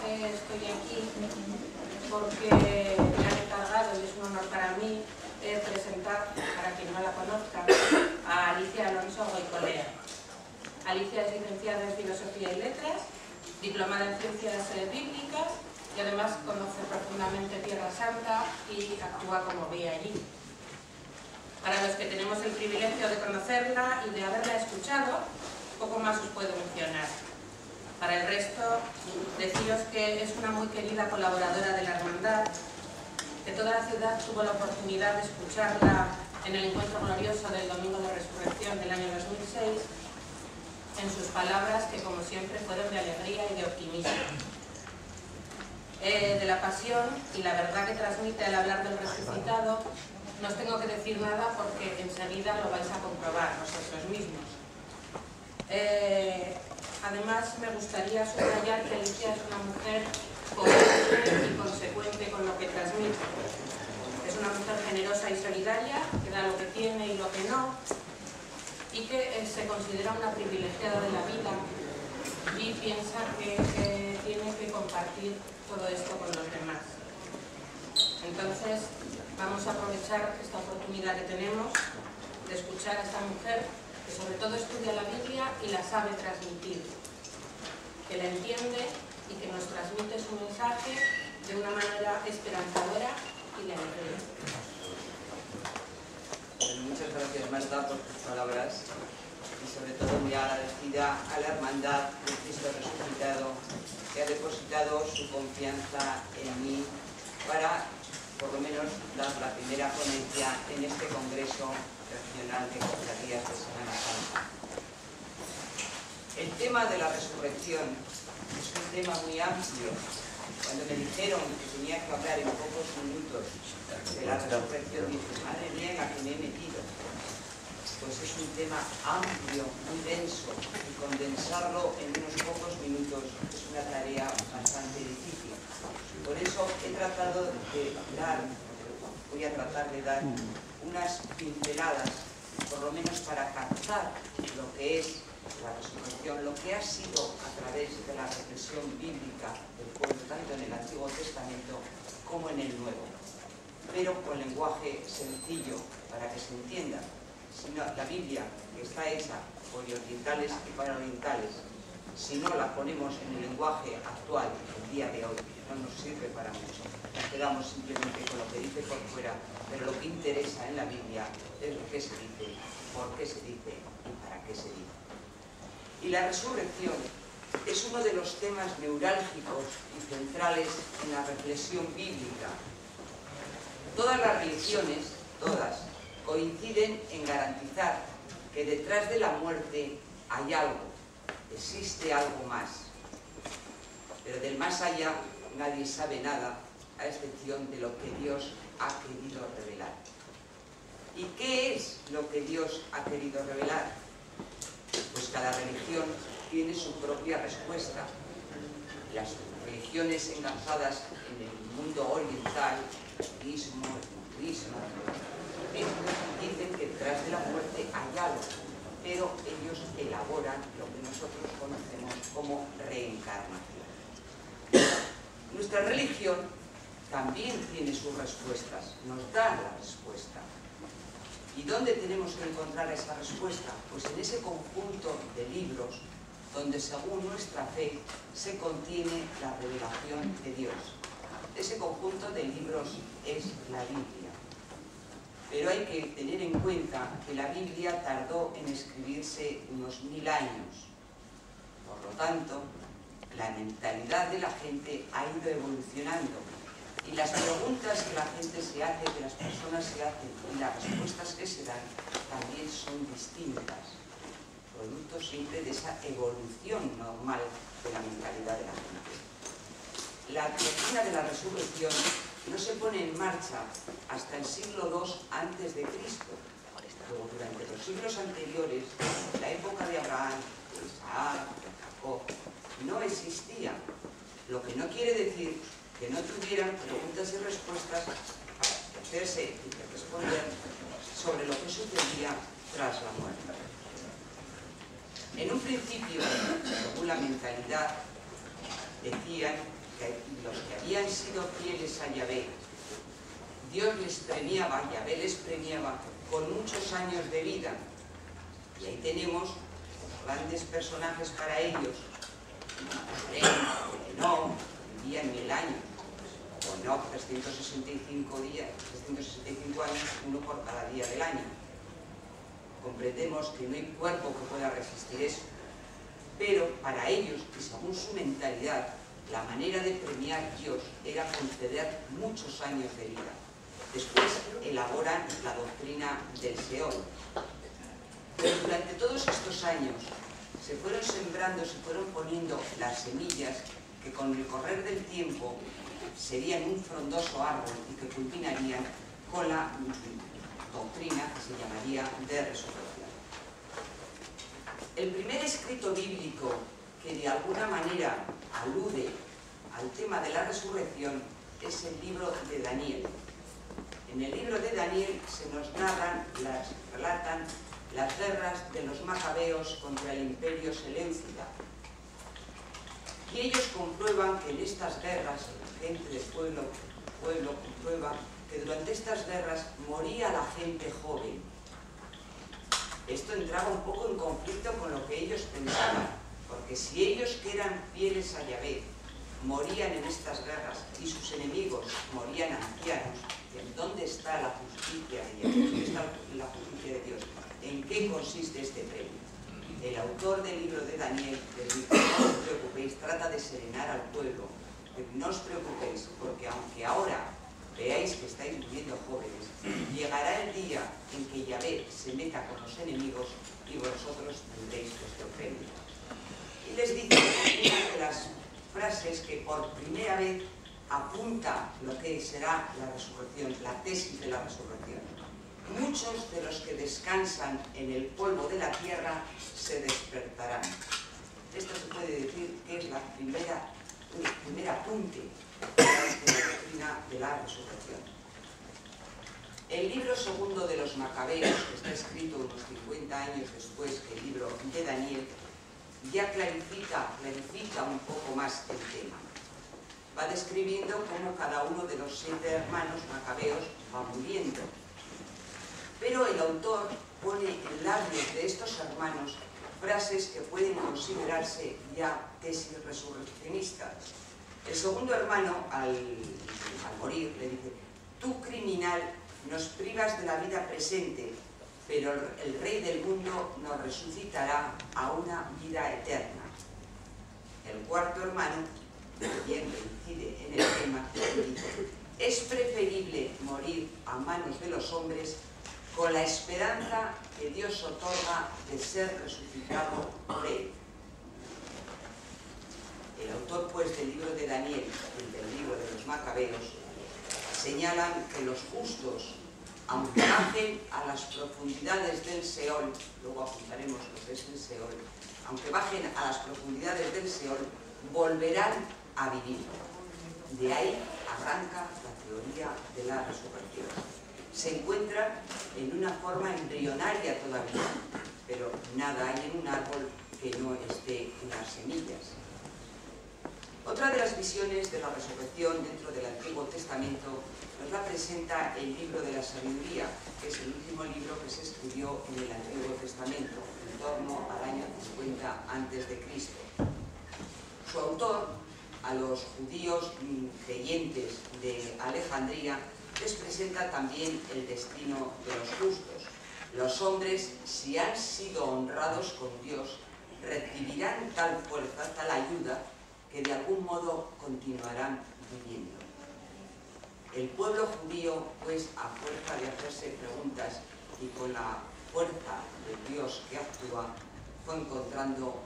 estoy aquí porque me han encargado, y es un honor para mí, presentar, para quien no la conozca, a Alicia Alonso Goicolea. Alicia es licenciada en Filosofía y Letras, diplomada en Ciencias Bíblicas y además conoce profundamente Tierra Santa y actúa como ve allí. Para los que tenemos el privilegio de conocerla y de haberla escuchado, poco más os puedo mencionar. Para el resto, deciros que es una muy querida colaboradora de la Hermandad, que toda la ciudad tuvo la oportunidad de escucharla en el encuentro glorioso del Domingo de Resurrección del año 2006, en sus palabras que, como siempre, fueron de alegría y de optimismo. De la pasión y la verdad que transmite al hablar del resucitado, no os tengo que decir nada porque enseguida lo vais a comprobar vosotros mismos. Además, me gustaría subrayar que Alicia es una mujer coherente y consecuente con lo que transmite. Es una mujer generosa y solidaria, que da lo que tiene y lo que no, y que se considera una privilegiada de la vida y piensa que tiene que compartir todo esto con los demás. Entonces, vamos a aprovechar esta oportunidad que tenemos de escuchar a esta mujer que sobre todo estudia la Biblia y la sabe transmitir, que la entiende y que nos transmite su mensaje de una manera esperanzadora y de alegría. Muchas gracias, Marta, por tus palabras y sobre todo muy agradecida a la Hermandad de Cristo Resucitado, que ha depositado su confianza en mí para, por lo menos, dar la primera ponencia en este Congreso Regional de Cofradías de Semana Santa. El tema de la resurrección es un tema muy amplio. Cuando me dijeron que tenía que hablar en pocos minutos de la resurrección, dije, madre mía, en la que me he metido. Pues es un tema amplio, muy denso, y condensarlo en unos pocos minutos es una tarea bastante difícil. Por eso voy a tratar de dar unas pinceladas, por lo menos para captar lo que es la resurrección, lo que ha sido a través de la reflexión bíblica del pueblo, tanto en el Antiguo Testamento como en el Nuevo, pero con lenguaje sencillo para que se entienda. Si no, la Biblia, que está hecha por orientales y para orientales, si no la ponemos en el lenguaje actual, el día de hoy, no nos sirve para mucho. Nos quedamos simplemente con lo que dice por fuera, pero lo que interesa en la Biblia es lo que se dice, por qué se dice y para qué se dice. Y la resurrección es uno de los temas neurálgicos y centrales en la reflexión bíblica. Todas las religiones, todas, coinciden en garantizar que detrás de la muerte hay algo, existe algo más. Pero del más allá nadie sabe nada, a excepción de lo que Dios ha querido revelar. ¿Y qué es lo que Dios ha querido revelar? Pues cada religión tiene su propia respuesta. Las religiones engarzadas en el mundo oriental, el budismo, el hinduismo, dicen que detrás de la muerte hay algo, pero ellos elaboran lo que nosotros conocemos como reencarnación. Nuestra religión también tiene sus respuestas, nos da la respuesta. ¿Y dónde tenemos que encontrar esa respuesta? Pues en ese conjunto de libros donde, según nuestra fe, se contiene la revelación de Dios. Ese conjunto de libros es la Biblia. Pero hay que tener en cuenta que la Biblia tardó en escribirse unos 1000 años. Por lo tanto, la mentalidad de la gente ha ido evolucionando. Y las preguntas que la gente se hace, que las personas se hacen, y las respuestas que se dan, también son distintas. Producto siempre de esa evolución normal de la mentalidad de la gente. La doctrina de la resurrección no se pone en marcha hasta el siglo II a.C. Luego, durante los siglos anteriores, la época de Abraham, de Isaac, de Jacob, no existía. Lo que no quiere decir que no tuvieran preguntas y respuestas para hacerse y responder sobre lo que sucedía tras la muerte. En un principio, según la mentalidad, decían que habían sido fieles a Yahvé, Dios les premiaba, Yahvé les premiaba con muchos años de vida. Y ahí tenemos los grandes personajes para ellos. Enoc vivía 1000 años, o Enoc 365 años, uno por cada día del año. Comprendemos que no hay cuerpo que pueda resistir eso. Pero para ellos, y según su mentalidad, la manera de premiar a Dios era conceder muchos años de vida. Después elaboran la doctrina del Seol. Pero durante todos estos años se fueron sembrando, se fueron poniendo las semillas que con el correr del tiempo serían un frondoso árbol y que culminarían con la doctrina que se llamaría de resurrección. El primer escrito bíblico que de alguna manera alude al tema de la resurrección es el libro de Daniel. En el libro de Daniel se nos relatan las guerras de los macabeos contra el imperio seleucida. Y ellos comprueban que en estas guerras, la gente del pueblo comprueba que durante estas guerras moría la gente joven. Esto entraba un poco en conflicto con lo que ellos pensaban, porque si ellos que eran fieles a Yahvé morían en estas guerras y sus enemigos morían ancianos, ¿dónde está la justicia de Yahvé? ¿Dónde está la justicia de Dios? ¿En qué consiste este premio? El autor del libro de Daniel les dice: no os preocupéis, trata de serenar al pueblo. No os preocupéis, porque aunque ahora veáis que estáis muriendo jóvenes, llegará el día en que Yahvé se meta con los enemigos y vosotros tendréis vuestro premio. Y les dice una de las frases que por primera vez apunta lo que será la resurrección, la tesis de la resurrección. Muchos de los que descansan en el polvo de la tierra se despertarán. Esto se puede decir que es el primer apunte de la doctrina de la resurrección. El libro segundo de los Macabeos, que está escrito unos 50 años después que el libro de Daniel, ya clarifica un poco más el tema. Va describiendo cómo cada uno de los 7 hermanos macabeos va muriendo. Pero el autor pone en labios de estos hermanos frases que pueden considerarse ya tesis resurreccionistas. El segundo hermano, al morir, le dice: tú, criminal, nos privas de la vida presente, pero el Rey del mundo nos resucitará a una vida eterna. El cuarto hermano, también reincide en el tema, dice: es preferible morir a manos de los hombres con la esperanza que Dios otorga de ser resucitado por él. El autor, pues, del libro de Daniel y del libro de los Macabeos señalan que los justos, aunque bajen a las profundidades del Seol, luego apuntaremos lo que es el Seol, aunque bajen a las profundidades del Seol, volverán a vivir. De ahí arranca la teoría de la resurrección. Se encuentra en una forma embrionaria todavía, pero nada hay en un árbol que no esté en las semillas. Otra de las visiones de la resurrección dentro del Antiguo Testamento nos la presenta el libro de la sabiduría, que es el último libro que se escribió en el Antiguo Testamento, en torno al año 50 a.C. Su autor, a los judíos creyentes de Alejandría, les presenta también el destino de los justos. Los hombres, si han sido honrados con Dios, recibirán tal fuerza, tal ayuda, que de algún modo continuarán viviendo. El pueblo judío, pues, a fuerza de hacerse preguntas y con la fuerza de Dios que actúa, fue encontrando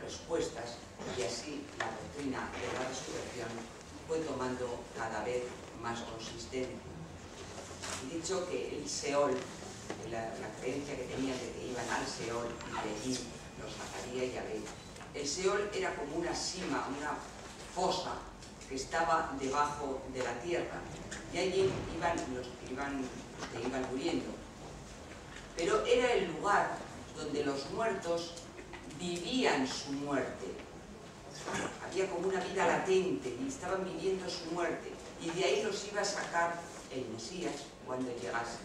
respuestas, y así la doctrina de la resurrección fue tomando cada vez más consistencia. Dicho que el Seol, la creencia que tenían de que iban al Seol y de allí los sacaría Yahvé, el Seol era como una sima, una fosa que estaba debajo de la tierra, y allí iban los que iban muriendo. Pero era el lugar donde los muertos vivían su muerte. había como una vida latente y estaban viviendo su muerte, y de ahí los iba a sacar el Mesías cuando llegase.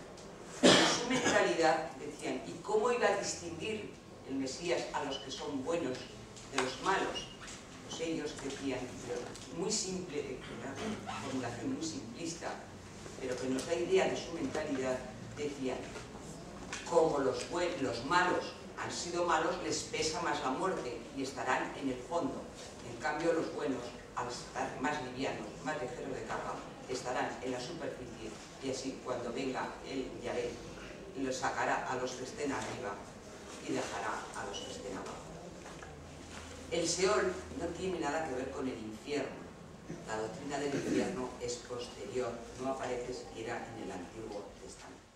En su mentalidad decían, ¿y cómo iba a distinguir el Mesías a los que son buenos de los malos? Pues ellos decían, muy simple, una formulación muy simplista, pero que nos da idea de su mentalidad, decían, como los malos han sido malos, les pesa más la muerte y estarán en el fondo. En cambio, los buenos, al estar más livianos, más ligeros de carga, estarán en la superficie, y así cuando venga el Yahvé, los sacará a los que estén arriba y dejará a los que estén abajo. El Seol no tiene nada que ver con el infierno. La doctrina del infierno es posterior, no aparece siquiera en el Antiguo Testamento.